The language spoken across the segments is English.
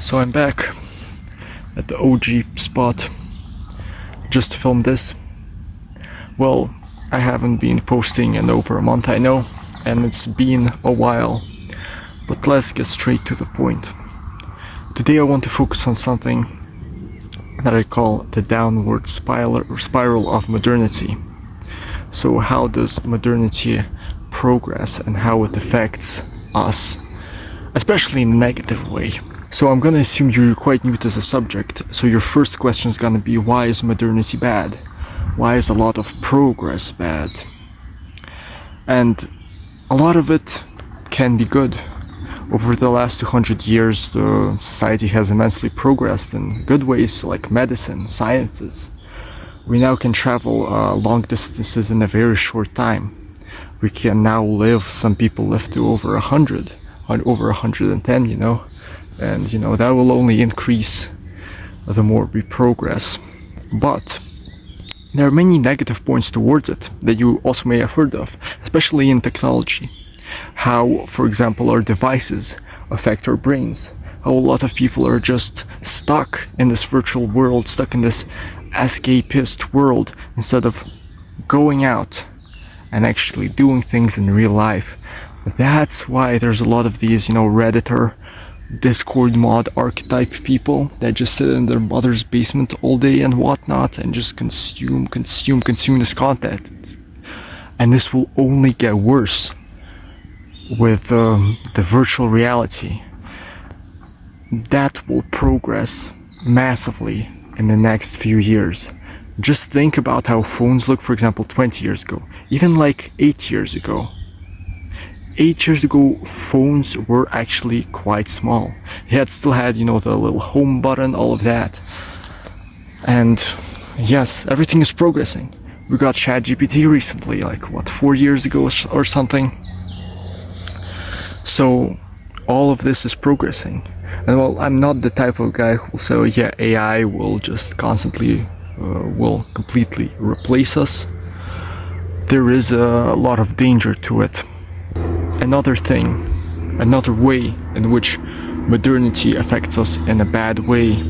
So I'm back at the OG spot just to film this. Well, I haven't been posting in over a month, I know, and it's been a while, but let's get straight to the point. Today I want to focus on something that I call the downward spiral of modernity. So how does modernity progress and how it affects us, especially in a negative way? So I'm gonna assume you're quite new to the subject, so your first question is gonna be, why is modernity bad? Why is a lot of progress bad? And a lot of it can be good. Over the last 200 years, the society has immensely progressed in good ways like medicine, sciences. We now can travel long distances in a very short time. We can now live, some people live to over 100, over 110, and that will only increase the more we progress. But there are many negative points towards it that you also may have heard of, especially in technology. How, for example, our devices affect our brains. How a lot of people are just stuck in this virtual world, stuck in this escapist world, instead of going out and actually doing things in real life. That's why there's a lot of these, Redditor, Discord mod archetype people that just sit in their mother's basement all day and whatnot and just consume this content. And this will only get worse with the virtual reality. That will progress massively in the next few years. Just think about how phones look, for example, 20 years ago, even like 8 years ago. 8 years ago, phones were actually quite small. It still had, the little home button, all of that. And yes, everything is progressing. We got ChatGPT recently, 4 years ago or something. So all of this is progressing. And well, I'm not the type of guy who will say, AI will just constantly, will completely replace us. There is a lot of danger to it. Another way in which modernity affects us in a bad way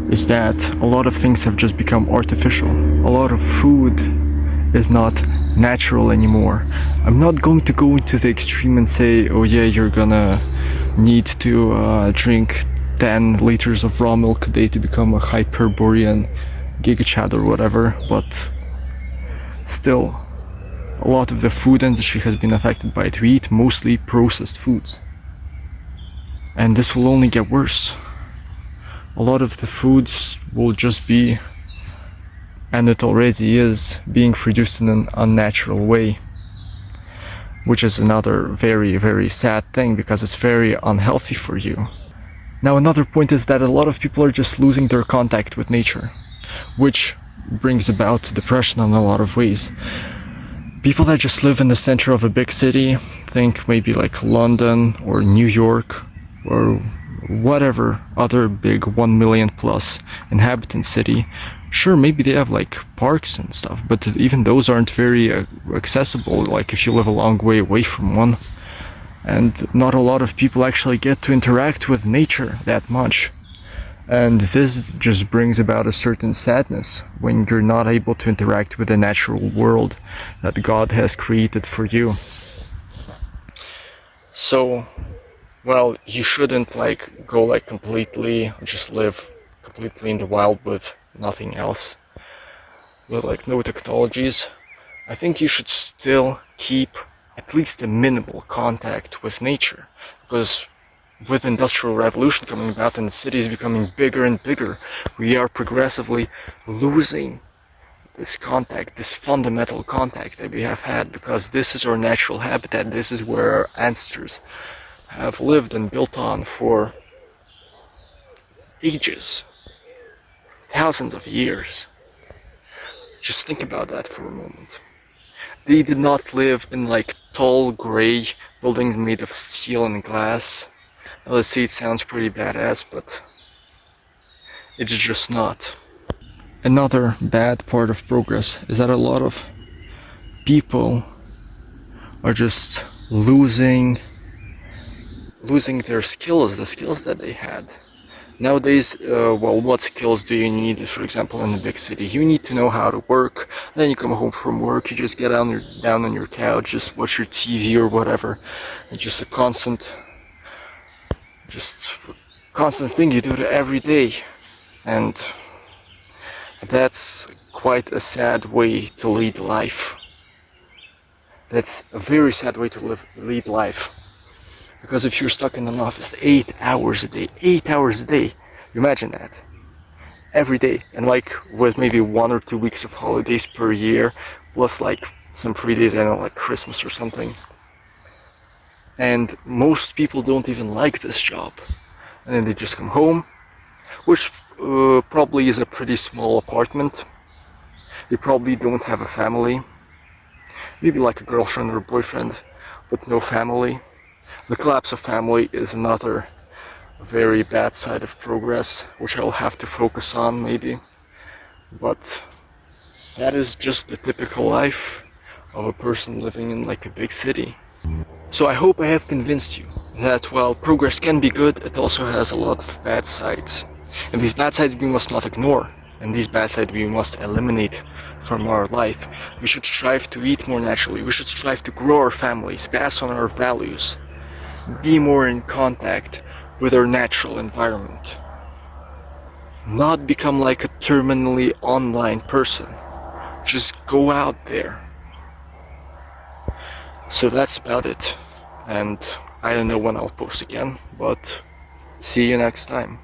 is that a lot of things have just become artificial. A lot of food is not natural anymore. I'm not going to go into the extreme and say, you're gonna need to drink 10 liters of raw milk a day to become a Hyperborean gigachad or whatever, but still, a lot of the food industry has been affected by it. We eat mostly processed foods. And this will only get worse. A lot of the foods will just be, and it already is, being produced in an unnatural way. Which is another very, very sad thing, because it's very unhealthy for you. Now, another point is that a lot of people are just losing their contact with nature, which brings about depression in a lot of ways. People that just live in the center of a big city, think maybe like London or New York or whatever other big 1 million plus inhabitant city, sure, maybe they have parks and stuff, but even those aren't very accessible, if you live a long way away from one. And not a lot of people actually get to interact with nature that much. And this just brings about a certain sadness when you're not able to interact with the natural world that God has created for you. So, well, you shouldn't go completely, just live completely in the wild with nothing else, with no technologies. I think you should still keep at least a minimal contact with nature, because with Industrial Revolution coming about and the cities becoming bigger and bigger, we are progressively losing this contact, this fundamental contact that we have had, because this is our natural habitat. This is where our ancestors have lived and built on for ages, thousands of years. Just think about that for a moment. They did not live in tall grey buildings made of steel and glass. Now, let's say it sounds pretty badass, but it's just not. Another bad part of progress is that a lot of people are just losing losing their skills, the skills that they had. Nowadays, well, what skills do you need? For example, in a big city, you need to know how to work. Then you come home from work, you just get down on your couch, just watch your TV or whatever. It's just a constant thing you do it every day, and that's quite a sad way to lead life. That's a very sad way to lead life. Because if you're stuck in an office 8 hours a day, imagine that. Every day, and like with maybe 1 or 2 weeks of holidays per year, plus like some free days, I don't know, like Christmas or something. And most people don't even like this job. And then they just come home, which probably is a pretty small apartment. They probably don't have a family. Maybe like a girlfriend or a boyfriend, but no family. The collapse of family is another very bad side of progress, which I'll have to focus on maybe. But that is just the typical life of a person living in like a big city. So I hope I have convinced you that while progress can be good, it also has a lot of bad sides. And these bad sides we must not ignore, and these bad sides we must eliminate from our life. We should strive to eat more naturally, we should strive to grow our families, pass on our values, be more in contact with our natural environment. Not become like a terminally online person. Just go out there. So that's about it. And I don't know when I'll post again, but see you next time.